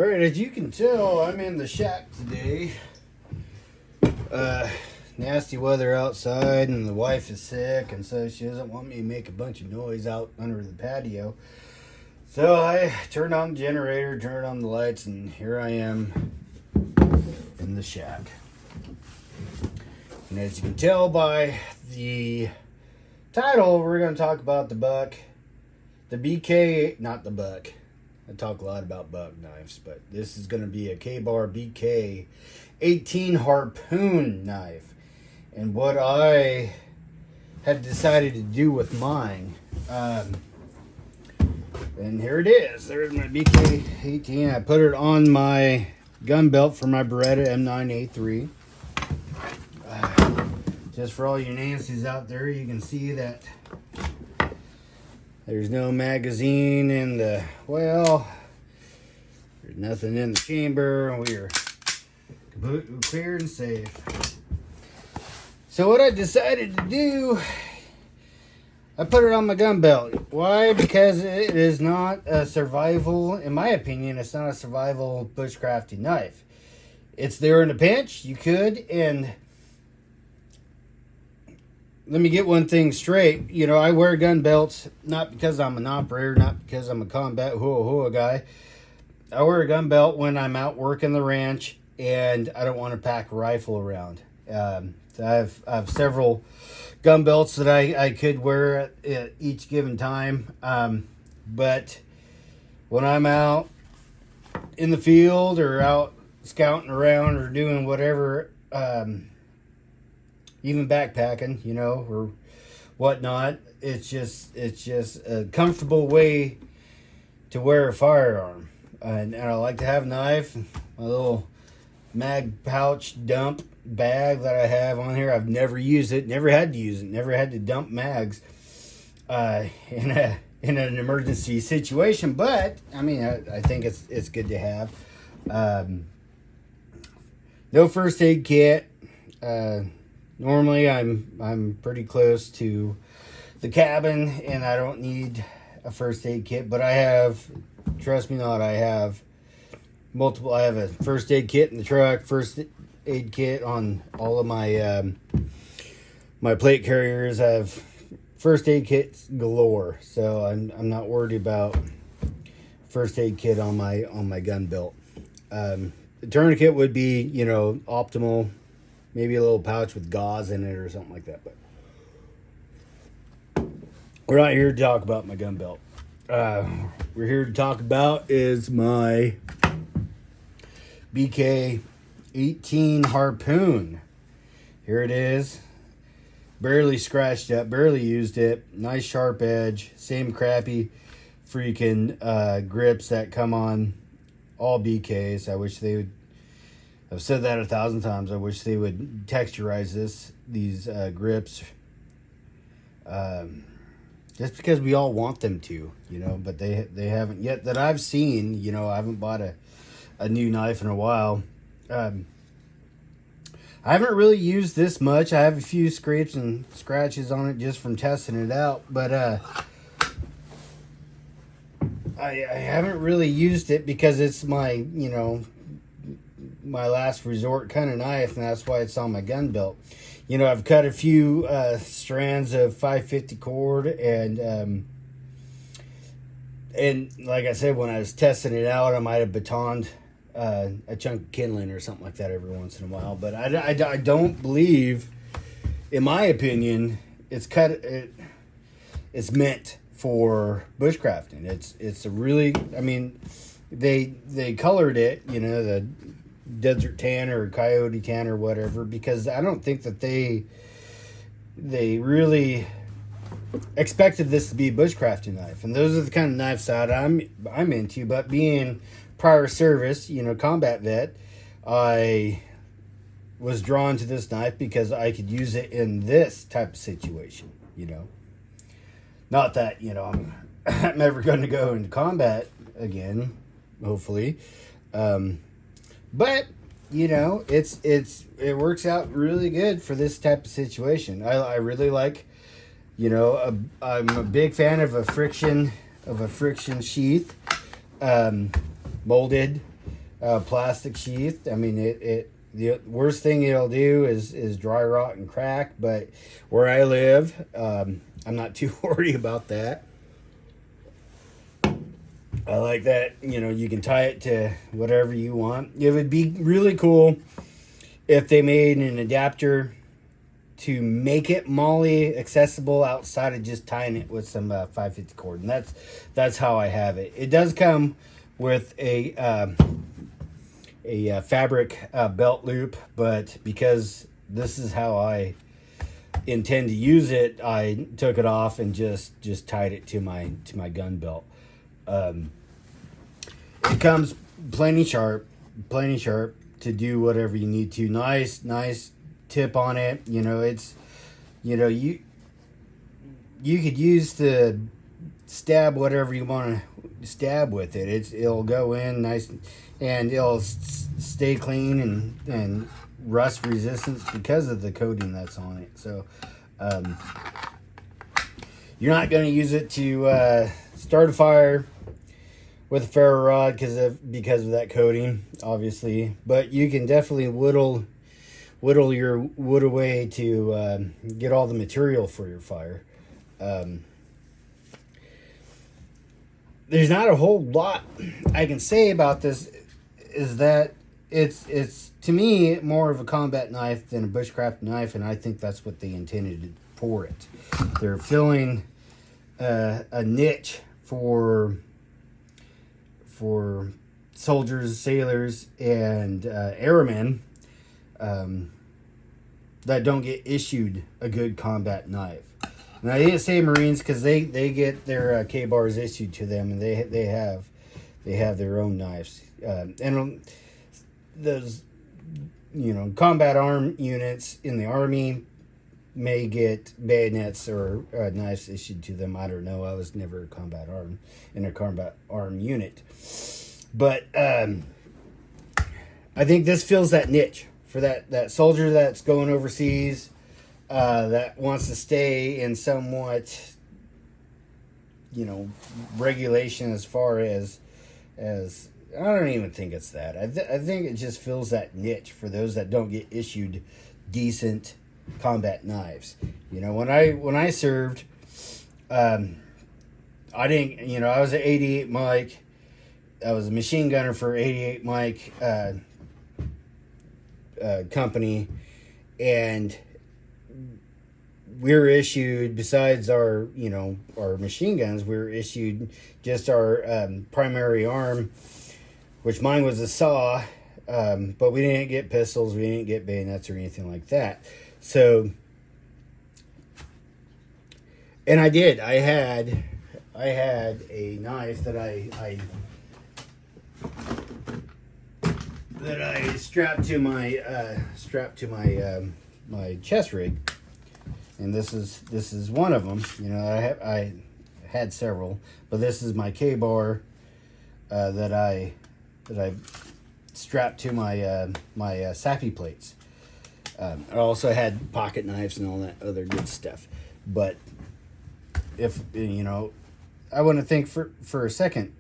Alright, as you can tell, I'm in the shack today. Nasty weather outside, and the wife is sick, and so she doesn't want me to make a bunch of noise out under the patio. So I turned on the generator, turned on the lights, and here I am in the shack. And as you can tell by the title, we're going to talk about the buck. The BK, not the buck. I talk a lot about buck knives, but this is going to be a K-Bar BK-18 harpoon knife. And what I had decided to do with mine. And here it is. There's my BK-18. I put it on my gun belt for my Beretta M9A3. Just for all you Nancy's out there, you can see that there's no magazine in the, well, there's nothing in the chamber. We are completely clear and safe. So what I decided to do, I put it on my gun belt. Why? Because it is not a survival, in my opinion, it's not a survival bushcrafting knife. It's there in a pinch, you could, and let me get one thing straight. You know, I wear gun belts not because I'm an operator, not because I'm a combat hua guy. I wear a gun belt when I'm out working the ranch and I don't want to pack a rifle around. So I have several gun belts that I could wear at each given time. But when I'm out in the field or out scouting around or doing whatever, even backpacking, you know, or whatnot, it's just a comfortable way to wear a firearm. And I like to have a knife, my little mag pouch dump bag that I have on here. I've never used it, never had to use it, never had to dump mags in an emergency situation. But I mean, I think it's good to have. No first aid kit. Normally, I'm pretty close to the cabin, and I don't need a first aid kit. But I have, trust me not, I have multiple. I have a first aid kit in the truck, first aid kit on all of my my plate carriers. I have first aid kits galore, so I'm not worried about first aid kit on my gun belt. The tourniquet would be, you know, optimal. Maybe a little pouch with gauze in it or something like that. But we're not here to talk about my gun belt. We're here to talk about is my BK-18 harpoon. Here it is. Barely scratched up, barely used it. Nice sharp edge. Same crappy freaking grips that come on all BKs. I wish they would. I've said that 1,000 times. I wish they would texturize these grips, just because we all want them to, you know. But they haven't yet that I've seen. You know, I haven't bought a new knife in a while. I haven't really used this much. I have a few scrapes and scratches on it just from testing it out, but I haven't really used it because it's my, you know, my last resort kind of knife, and that's why it's on my gun belt. You know, I've cut a few strands of 550 cord, and like I said, when I was testing it out, I might have batoned a chunk of kindling or something like that every once in a while. But I don't believe, in my opinion, it's meant for bushcrafting. It's a really, I mean, they colored it, you know, the desert tan or coyote tan or whatever, because I don't think that they really expected this to be a bushcrafting knife. And those are the kind of knives that I'm into. But being prior service, you know, combat vet, I was drawn to this knife because I could use it in this type of situation, you know. Not that, you know, I'm ever going to go into combat again, hopefully. But, you know, it works out really good for this type of situation. I really like, you know, I'm a big fan of a friction sheath, molded plastic sheath. I mean, the worst thing it'll do is dry rot and crack. But where I live, I'm not too worried about that. I like that, you know, you can tie it to whatever you want. It would be really cool if they made an adapter to make it MOLLE accessible outside of just tying it with some 550 cord. And that's how I have it. It does come with a fabric belt loop, but because this is how I intend to use it, I took it off and just tied it to my gun belt. It comes plenty sharp to do whatever you need to. Nice tip on it. You know, it's, you know, you could use the stab whatever you want to stab with it. It'll go in nice and it'll stay clean and rust resistance because of the coating that's on it. So you're not going to use it to start a fire with a ferro rod because of that coating, obviously. But you can definitely whittle your wood away to get all the material for your fire. There's not a whole lot I can say about this. Is that it's to me more of a combat knife than a bushcraft knife, and I think that's what they intended for it. They're filling a niche for soldiers, sailors, and airmen that don't get issued a good combat knife. And I didn't say Marines because they get their K-bars issued to them, and they have their own knives. And those, you know, combat arm units in the Army may get bayonets or knives issued to them. I don't know. I was never a combat arm unit. But I think this fills that niche for that soldier that's going overseas, that wants to stay in somewhat, you know, regulation as far as I don't even think it's that. I think it just fills that niche for those that don't get issued decent combat knives. You know, when I served, I didn't, you know, I was an 88 Mike. I was a machine gunner for 88 Mike company, and we were issued, besides our, you know, our machine guns, we were issued just our primary arm, which mine was a saw, but we didn't get pistols, we didn't get bayonets or anything like that. So, and I did. I had a knife that I strapped to my my chest rig, and this is one of them. You know, I had several, but this is my K-bar that I strapped to my my SAFI plates. I also had pocket knives and all that other good stuff. But if, you know, I wouldn't think for a second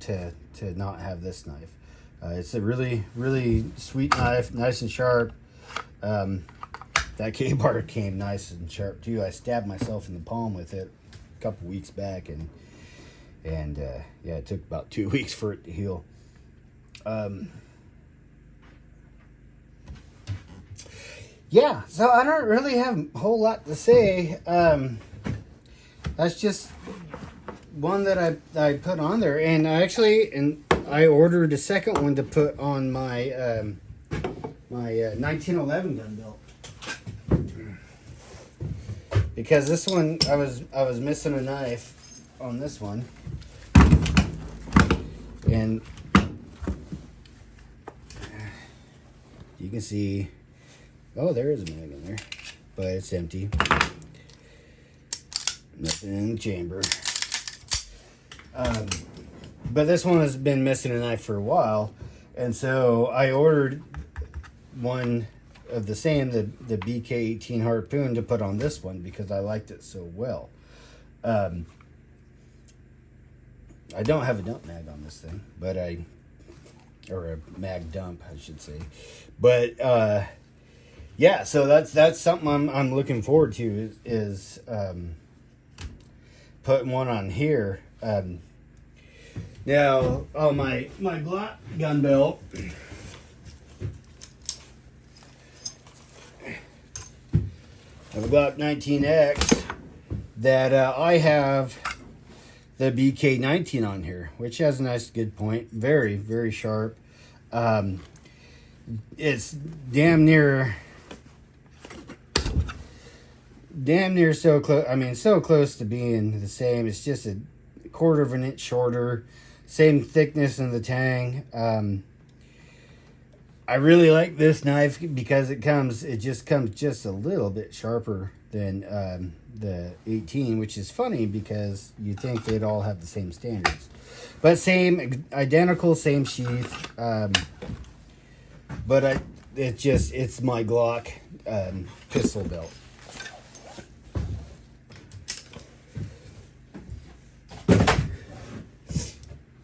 to not have this knife. It's a really, really sweet knife, nice and sharp. That K-bar came nice and sharp too. I stabbed myself in the palm with it a couple weeks back, and yeah, it took about 2 weeks for it to heal. Yeah, so I don't really have a whole lot to say. That's just one that I put on there, and I ordered a second one to put on my my 1911 gun belt, because this one I was missing a knife on this one, and you can see. Oh, there is a mag in there, but it's empty. Nothing in the chamber. But this one has been missing a knife for a while, and so I ordered one of the same, the BK-18 harpoon, to put on this one because I liked it so well. I don't have a dump mag on this thing, but I or a mag dump, I should say. But yeah, so that's something I'm looking forward to is putting one on here. Now, on my Glock gun belt, I have a Glock 19X that I have the BK-18 on here, which has a nice good point. Very, very sharp. It's damn near so close. I mean, so close to being the same. It's just a quarter of an inch shorter. Same thickness in the tang. I really like this knife because it just comes just a little bit sharper than the 18, which is funny because you think they'd all have the same standards. But same, identical, same sheath. But it's my Glock pistol belt.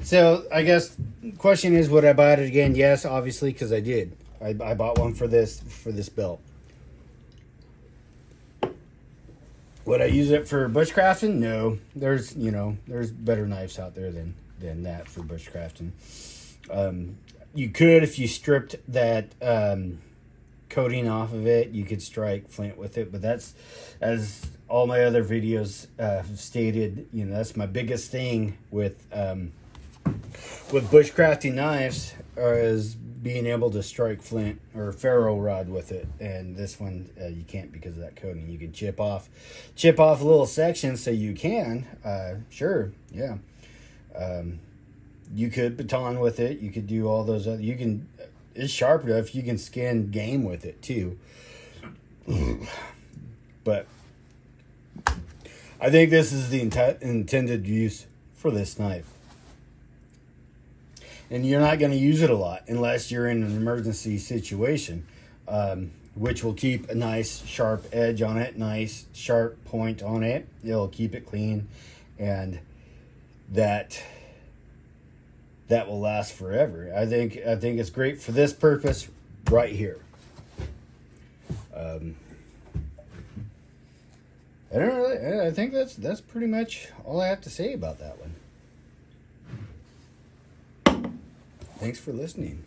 So I guess question is, would I buy it again? Yes, obviously, because I did. I bought one for this belt. Would I use it for bushcrafting? No. There's better knives out there than that for bushcrafting. You could, if you stripped that coating off of it, you could strike flint with it. But that's, as all my other videos have stated, that's my biggest thing with bushcrafting knives, is being able to strike flint or ferro rod with it. And this one you can't because of that coating. You can chip off little sections, so you can sure, yeah. You could baton with it. You could do all those other. It's sharp enough. You can skin game with it too. But I think this is the intended use for this knife. And you're not going to use it a lot unless you're in an emergency situation, which will keep a nice sharp edge on it, nice sharp point on it. It'll keep it clean, and that will last forever. I think it's great for this purpose right here. I don't know. I think that's pretty much all I have to say about that one. Thanks for listening.